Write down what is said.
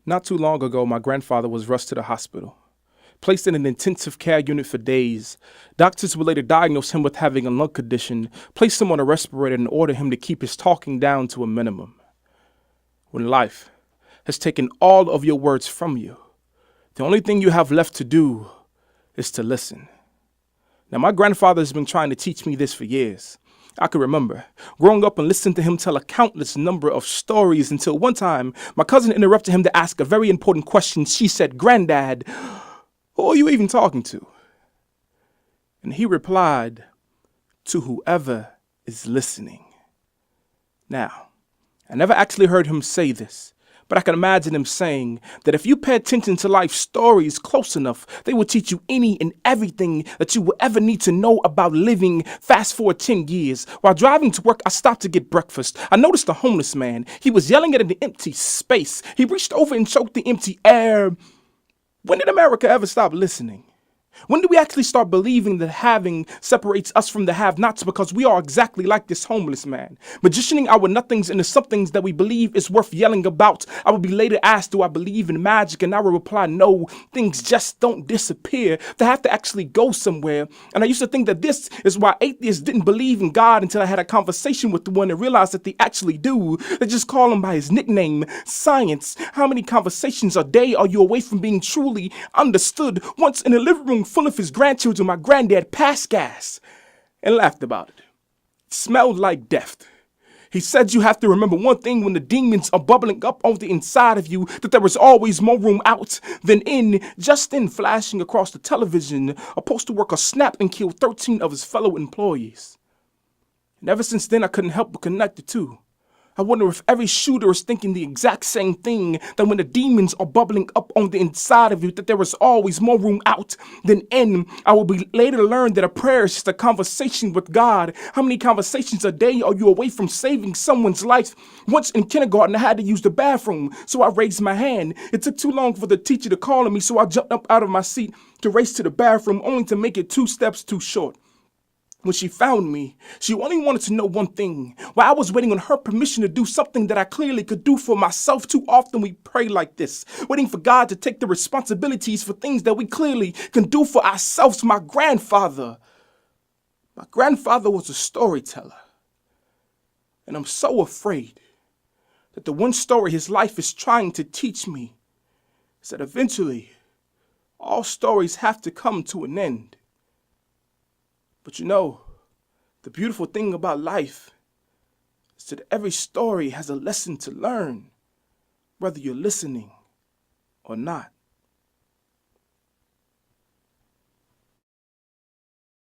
Not too long ago, my grandfather was rushed to the hospital. Placed in an intensive care unit for days, doctors would later diagnose him with having a lung condition, place him on a respirator, and order him to keep his talking down to a minimum. When life has taken all of your words from you, the only thing you have left to do is to listen. Now, my grandfather has been trying to teach me this for years. I can remember growing up and listening to him tell a countless number of stories until one time my cousin interrupted him to ask a very important question. She said, "Granddad, who are you even talking to?" And he replied, "To whoever is listening." Now, I never actually heard him say this, but I can imagine him saying that if you pay attention to life stories close enough, they will teach you any and everything that you will ever need to know about living. Fast forward 10 years. While driving to work, I stopped to get breakfast. I noticed a homeless man. He was yelling at an empty space. He reached over and choked the empty air. When did America ever stop listening? When do we actually start believing that having separates us from the have-nots because we are exactly like this homeless man, magicianing our nothings into somethings that we believe is worth yelling about? I will be later asked, do I believe in magic? And I will reply, no, things just don't disappear. They have to actually go somewhere. And I used to think that this is why atheists didn't believe in God until I had a conversation with the one and realized that they actually do. They just call him by his nickname, Science. How many conversations a day are you away from being truly understood? Once in a living room full of his grandchildren, my granddad passed gas and laughed about it. It smelled like death. He said you have to remember one thing: when the demons are bubbling up on the inside of you, that there is always more room out than in. Just then, flashing across the television, a postal worker snapped and killed 13 of his fellow employees. And ever since then, I couldn't help but connect the two. I wonder if every shooter is thinking the exact same thing, that when the demons are bubbling up on the inside of you, that there is always more room out than in. I will be later learn that a prayer is just a conversation with God. How many conversations a day are you away from saving someone's life? Once in kindergarten, I had to use the bathroom, so I raised my hand. It took too long for the teacher to call on me, so I jumped up out of my seat to race to the bathroom, only to make it 2 steps too short. When she found me, she only wanted to know one thing: why I was waiting on her permission to do something that I clearly could do for myself. Too often we pray like this, waiting for God to take the responsibilities for things that we clearly can do for ourselves. My grandfather was a storyteller. And I'm so afraid that the one story his life is trying to teach me is that eventually all stories have to come to an end. But you know, the beautiful thing about life is that every story has a lesson to learn, whether you're listening or not.